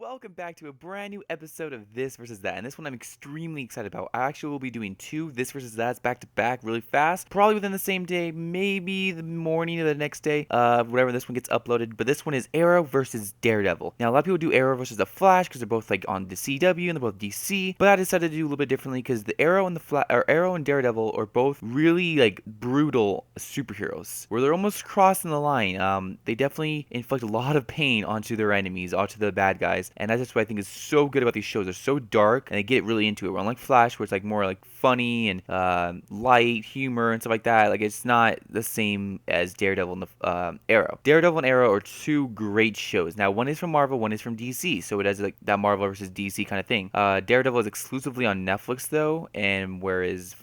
welcome back to a brand new episode of This versus That. And this one I'm extremely excited about. I actually will be doing two This versus That's back to back really fast, probably within the same day, maybe the morning of the next day, whatever this one gets uploaded. But this one is Arrow versus Daredevil. Now, a lot of people do Arrow versus the Flash because they're both like on the CW and they're both DC, but I decided to do a little bit differently because the Arrow and Arrow and Daredevil are both really like brutal superheroes where they're almost crossing the line. They definitely inflict a lot of pain onto their enemies, onto the bad guys, and that's just what I think is so good about these shows. They're so dark and they get really into it. Where unlike Flash, where it's like more like funny and light humor and stuff like that, like it's not the same as Daredevil and the Arrow. Daredevil and Arrow are two great shows. Now, one is from Marvel, one is from DC, so it has like that Marvel versus DC kind of thing. Daredevil is exclusively on Netflix though, and whereas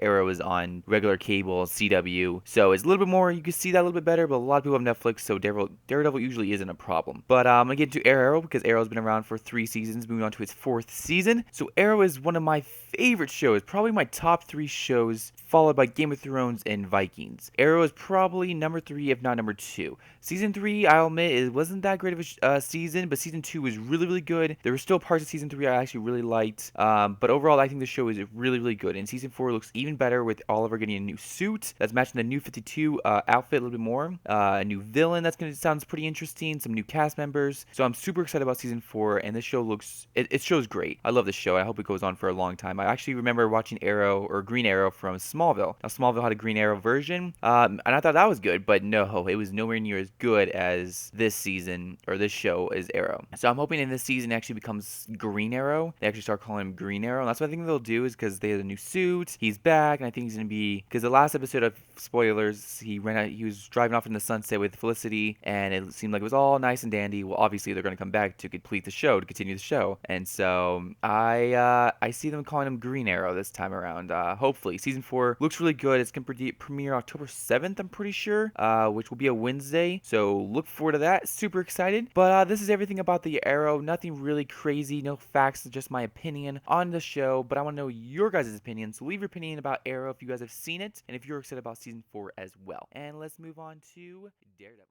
Arrow is on regular cable, CW, so it's a little bit more. You can see that a little bit better, but a lot of people have Netflix, so Daredevil usually isn't a problem. But I'm gonna get into Arrow because Arrow's been around for 3 seasons, moving on to its 4th season. So Arrow is one of my favorite shows, probably my top 3 shows, followed by Game of Thrones and Vikings. Arrow is probably number 3, if not number 2. Season 3, I'll admit, it wasn't that great of a season, but season 2 was really, really good. There were still parts of season 3 I actually really liked, but overall, I think the show is really, really good. And season 4 looks even better with Oliver getting a new suit that's matching the new 52 outfit a little bit more. A new villain sounds pretty interesting. Some new cast members. So I'm super excited about season 4, and this show it shows great. I love this show. I hope it goes on for a long time. I actually remember watching Arrow or Green Arrow from Smallville. Now Smallville had a Green Arrow version, and I thought that was good, but no, it was nowhere near as good as this season or this show is Arrow. So I'm hoping in this season it actually becomes Green Arrow. They actually start calling him Green Arrow, and that's what I think they'll do is because they have a new suit. He's back, and I think he's gonna be because the last episode of spoilers, he was driving off in the sunset with Felicity, and it seemed like it was all nice and dandy. Well, obviously they're gonna come back to complete the show, to continue the show, and so I see them calling him Green Arrow this time around. Hopefully, season 4 looks really good. It's gonna premiere October 7th, I'm pretty sure, which will be a Wednesday. So look forward to that. Super excited. But this is everything about the Arrow. Nothing really crazy. No facts. Just my opinion on the show. But I want to know your guys' opinion. So leave your opinion about Arrow if you guys have seen it, and if you're excited about season 4 as well. And let's move on to Daredevil.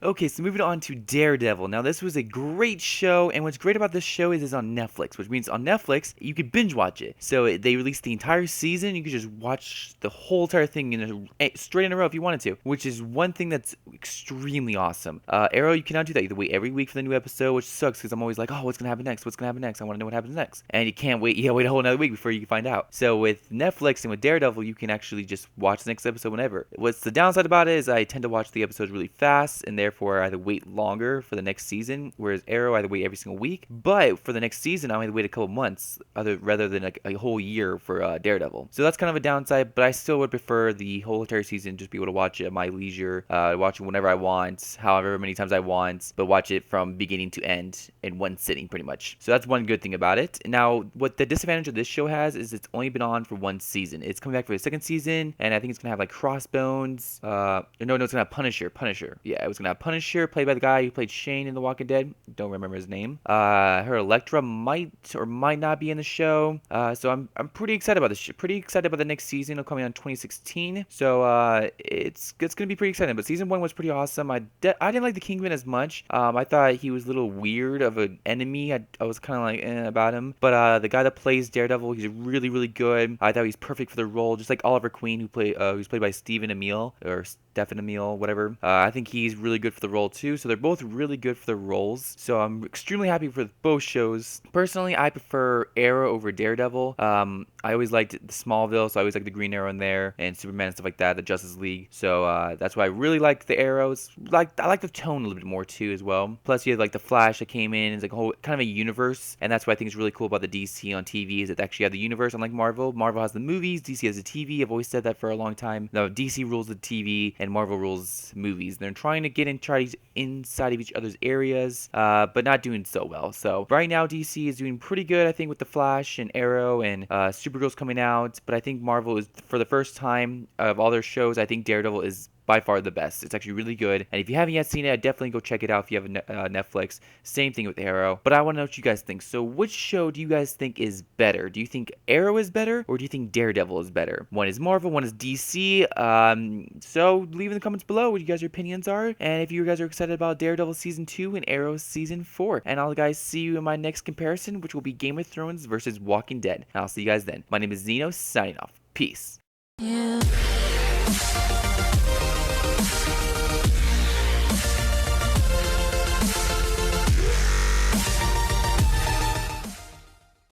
Okay, so moving on to Daredevil. Now, this was a great show, and what's great about this show is it's on Netflix, which means on Netflix, you could binge watch it. So they released the entire season. You could just watch the whole entire thing straight in a row if you wanted to, which is one thing that's extremely awesome. Arrow, you cannot do that. You have to wait every week for the new episode, which sucks because I'm always like, oh, what's going to happen next? What's going to happen next? I want to know what happens next. And you can't wait. You gotta wait a whole another week before you can find out. So with Netflix and with Daredevil, you can actually just watch the next episode whenever. What's the downside about it is I tend to watch the episodes really fast, and therefore I have to wait longer for the next season, whereas Arrow I have to wait every single week. But for the next season, I only have to wait a couple months, rather than like a whole year for Daredevil. So that's kind of a downside, but I still would prefer the whole entire season, just be able to watch it at my leisure, watch it whenever I want, however many times I want, but watch it from beginning to end in one sitting pretty much. So that's one good thing about it. Now, what the disadvantage of this show has is it's only been on for one season. It's coming back for the 2nd season, and I think it's gonna have like Crossbones. No, it's gonna have Punisher. Yeah, it was gonna have Punisher, played by the guy who played Shane in The Walking Dead. Don't remember his name. Her Elektra might or might not be in the show. So I'm pretty excited about this. Pretty excited about the next season. It'll come out in 2016. So it's gonna be pretty exciting. But season 1 was pretty awesome. I didn't like the Kingpin as much. I thought he was a little weird of an enemy. I was kind of like about him. But the guy that plays Daredevil, he's really, really good. I thought he's perfect for the role, just like Oliver Queen, who's played by Stephen Amell or Stephen Amell, whatever. I think he's really good for the role too. So they're both really good for their roles. So I'm extremely happy for both shows. Personally, I prefer Arrow over Daredevil. I always liked the Smallville, so I always liked the Green Arrow in there, and Superman and stuff like that, the Justice League. So that's why I really like the Arrows. I like the tone a little bit more too as well. Plus you have like the Flash that came in. It's like a whole kind of a universe, and that's what I think is really cool about the DC on TV is it actually have the universe. Unlike Marvel, Marvel has the movies, DC has the TV. I've always said that for a long time. No, DC rules the TV and Marvel rules movies. They're trying to get inside of each other's areas, but not doing so well. So right now DC is doing pretty good, I think, with the Flash and Arrow and Supergirl's coming out. But I think Marvel is, for the first time of all their shows, I think Daredevil is by far the best. It's actually really good. And if you haven't yet seen it, definitely go check it out if you have a Netflix. Same thing with Arrow. But I want to know what you guys think. So which show do you guys think is better? Do you think Arrow is better, or do you think Daredevil is better? One is Marvel, one is DC. So leave in the comments below what you guys' opinions are, and if you guys are excited about Daredevil Season 2 and Arrow Season 4. And I'll guys see you in my next comparison, which will be Game of Thrones versus Walking Dead. And I'll see you guys then. My name is Zeno, signing off. Peace. Yeah.